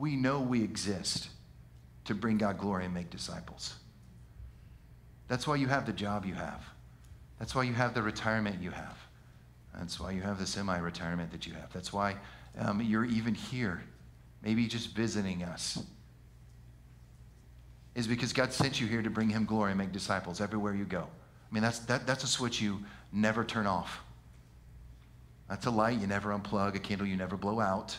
we know we exist to bring God glory and make disciples. That's why you have the job you have. That's why you have the retirement you have. That's why you have the semi-retirement that you have. That's why you're even here, maybe just visiting us, is because God sent you here to bring him glory and make disciples everywhere you go. I mean, that's a switch you never turn off. That's a light you never unplug, a candle you never blow out.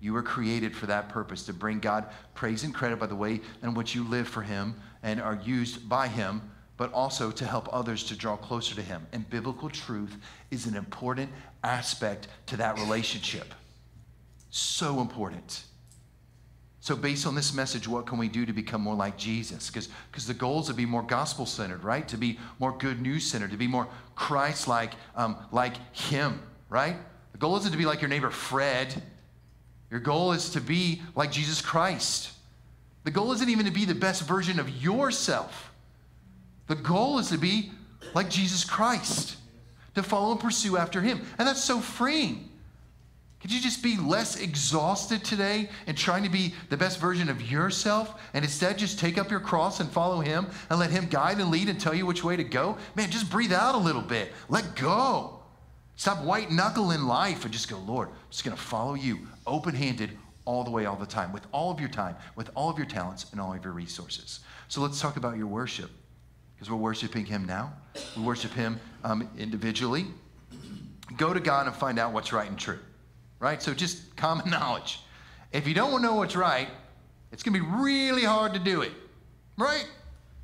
You were created for that purpose, to bring God praise and credit by the way in which you live for him and are used by him, but also to help others to draw closer to him. And biblical truth is an important aspect to that relationship. So important. So based on this message, what can we do to become more like Jesus? Because the goal is to be more gospel-centered, right? To be more good news-centered, to be more Christ-like, like him, right? The goal isn't to be like your neighbor Fred. Your goal is to be like Jesus Christ. The goal isn't even to be the best version of yourself. The goal is to be like Jesus Christ, to follow and pursue after him. And that's so freeing. Could you just be less exhausted today in trying to be the best version of yourself and instead just take up your cross and follow him and let him guide and lead and tell you which way to go? Man, just breathe out a little bit. Let go. Stop white knuckling life and just go, Lord, I'm just going to follow you open-handed all the way, all the time, with all of your time, with all of your talents and all of your resources. So let's talk about your worship, because we're worshiping him now. We worship him individually. Go to God and find out what's right and true. Right? So just common knowledge. If you don't know what's right, it's going to be really hard to do it. Right?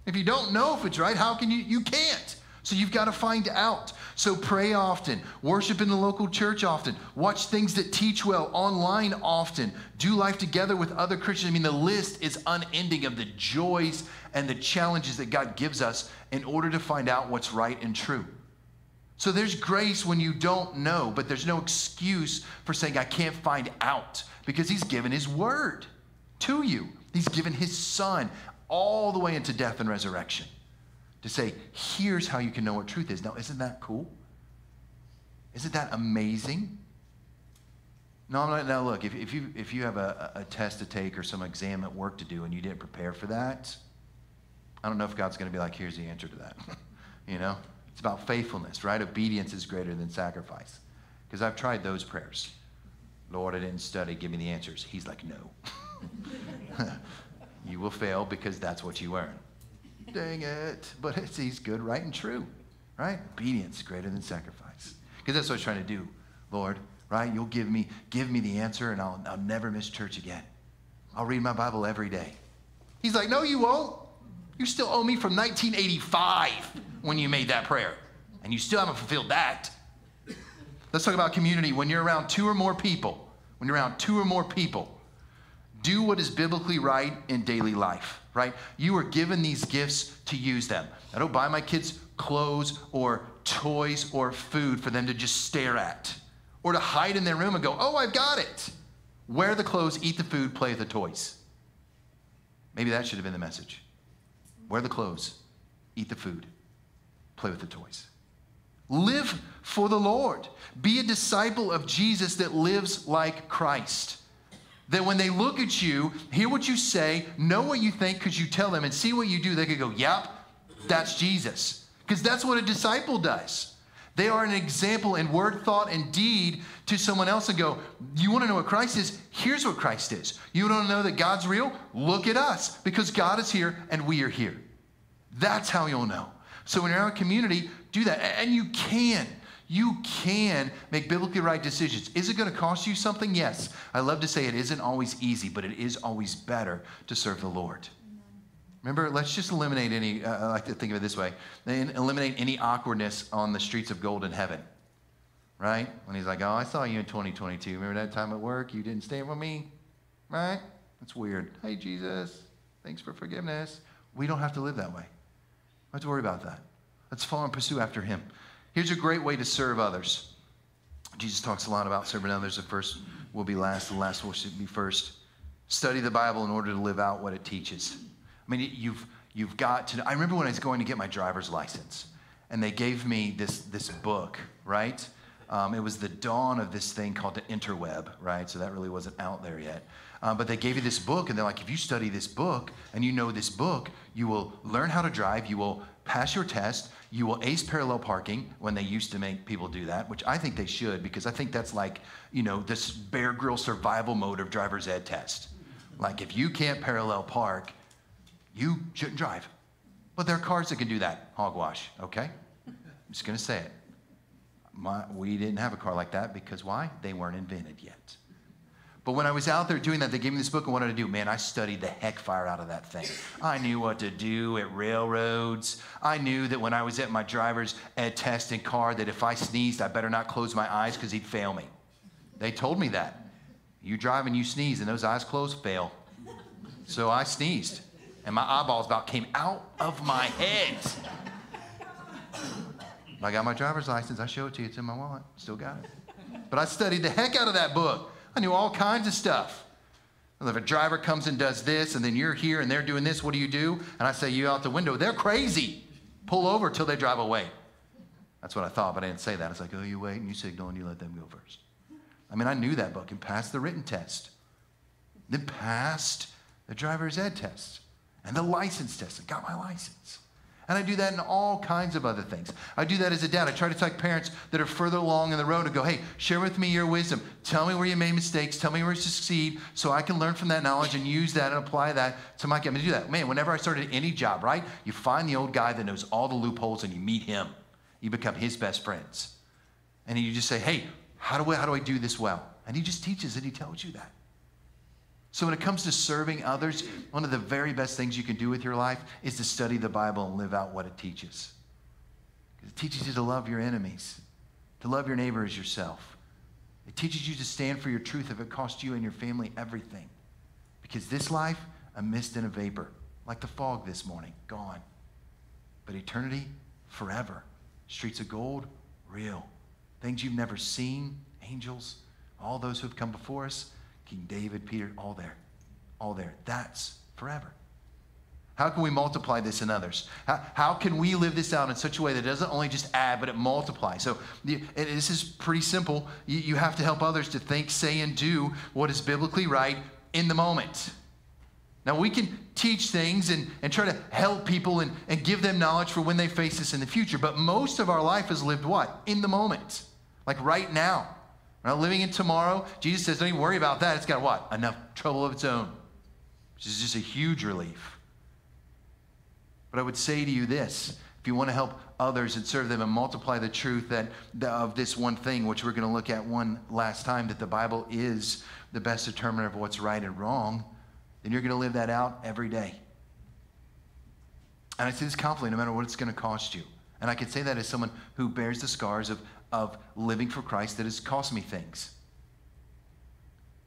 If you don't know if it's right, how can you? You can't. So you've got to find out. So pray often. Worship in the local church often. Watch things that teach well online often. Do life together with other Christians. I mean, the list is unending of the joys and the challenges that God gives us in order to find out what's right and true. So there's grace when you don't know, but there's no excuse for saying, I can't find out, because he's given his word to you. He's given his son all the way into death and resurrection to say, here's how you can know what truth is. Now, isn't that cool? Isn't that amazing? No, I'm not. Now, look, if you have a test to take or some exam at work to do and you didn't prepare for that, I don't know if God's going to be like, here's the answer to that. You know? It's about faithfulness, right? Obedience is greater than sacrifice. Because I've tried those prayers. Lord, I didn't study. Give me the answers. He's like, no. You will fail because that's what you earn. Dang it. But he's good, right, and true, right? Obedience is greater than sacrifice. Because that's what I was trying to do, Lord, right? You'll give me the answer, and I'll never miss church again. I'll read my Bible every day. He's like, no, you won't. You still owe me from 1985 when you made that prayer, and you still haven't fulfilled that. Let's talk about community. When you're around two or more people, do what is biblically right in daily life, right? You are given these gifts to use them. I don't buy my kids clothes or toys or food for them to just stare at or to hide in their room and go, oh, I've got it. Wear the clothes, eat the food, play with the toys. Maybe that should have been the message. Wear the clothes, eat the food, play with the toys. Live for the Lord. Be a disciple of Jesus that lives like Christ. That when they look at you, hear what you say, know what you think because you tell them, and see what you do, they could go, yep, that's Jesus. Because that's what a disciple does. They are an example in word, thought, and deed to someone else and go, you want to know what Christ is? Here's what Christ is. You want to know that God's real? Look at us, because God is here and we are here. That's how you'll know. So when you're in a community, do that. And you can make biblically right decisions. Is it going to cost you something? Yes. I love to say it isn't always easy, but it is always better to serve the Lord. Remember, let's just eliminate any, I like to think of it this way, eliminate any awkwardness on the streets of gold in heaven, right? When he's like, oh, I saw you in 2022. Remember that time at work? You didn't stand with me, right? That's weird. Hey, Jesus, thanks for forgiveness. We don't have to live that way. We don't have to worry about that. Let's follow and pursue after him. Here's a great way to serve others. Jesus talks a lot about serving others. The first will be last, the last will should be first. Study the Bible in order to live out what it teaches. I mean, you've got to, I remember when I was going to get my driver's license, and they gave me this book, right? It was the dawn of this thing called the interweb, right? So that really wasn't out there yet. But they gave you this book, and they're like, if you study this book and you know this book, you will learn how to drive, you will pass your test, you will ace parallel parking, when they used to make people do that, which I think they should, because I think that's like, this Bear Grylls survival mode of driver's ed test. Like, if you can't parallel park, you shouldn't drive. But there are cars that can do that, hogwash, okay? I'm just going to say it. We didn't have a car like that because why? They weren't invented yet. But when I was out there doing that, they gave me this book, and what did I do? Man, I studied the heck fire out of that thing. I knew what to do at railroads. I knew that when I was at my driver's ed test in car, that if I sneezed, I better not close my eyes because he'd fail me. They told me that. You drive and you sneeze, and those eyes closed, fail. So I sneezed, and my eyeballs about came out of my head. I got my driver's license. I show it to you. It's in my wallet. Still got it. But I studied the heck out of that book. I knew all kinds of stuff. Well, if a driver comes and does this, and then you're here and they're doing this, what do you do? And I say, you out the window. They're crazy. Pull over till they drive away. That's what I thought, but I didn't say that. It's like, oh, you wait and you signal and you let them go first. I mean, I knew that book and passed the written test. Then passed the driver's ed test and the license test and got my license. And I do that in all kinds of other things. I do that as a dad. I try to take parents that are further along in the road and go, hey, share with me your wisdom. Tell me where you made mistakes. Tell me where you succeed so I can learn from that knowledge and use that and apply that to my kid. I'm going to do that. Man, whenever I started any job, right, you find the old guy that knows all the loopholes and you meet him. You become his best friends. And you just say, hey, how do I do this well? And he just teaches and he tells you that. So when it comes to serving others, one of the very best things you can do with your life is to study the Bible and live out what it teaches. It teaches you to love your enemies, to love your neighbor as yourself. It teaches you to stand for your truth if it costs you and your family everything. Because this life, a mist and a vapor, like the fog this morning, gone. But eternity, forever. Streets of gold, real. Things you've never seen, angels, all those who have come before us, King David, Peter, all there. All there. That's forever. How can we multiply this in others? How can we live this out in such a way that it doesn't only just add, but it multiplies? So this is pretty simple. You have to help others to think, say, and do what is biblically right in the moment. Now, we can teach things and try to help people and give them knowledge for when they face this in the future, but most of our life is lived what? In the moment. Like right now. We're not living in tomorrow. Jesus says, don't even worry about that. It's got what? Enough trouble of its own, which is just a huge relief. But I would say to you this, if you want to help others and serve them and multiply the truth of this one thing, which we're going to look at one last time, that the Bible is the best determiner of what's right and wrong, then you're going to live that out every day. And I say this confidently, no matter what it's going to cost you. And I can say that as someone who bears the scars of living for Christ that has cost me things.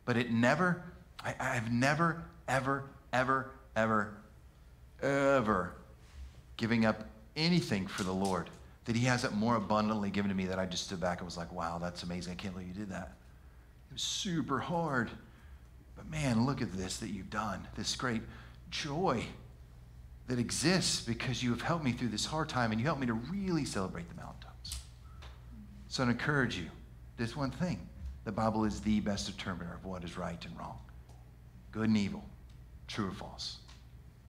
But I've never, ever giving up anything for the Lord that he hasn't more abundantly given to me, that I just stood back and was like, wow, that's amazing. I can't believe you did that. It was super hard. But man, look at this that you've done. This great joy that exists because you have helped me through this hard time and you helped me to really celebrate the mountaintops. So I encourage you, this one thing, the Bible is the best determiner of what is right and wrong, good and evil, true or false.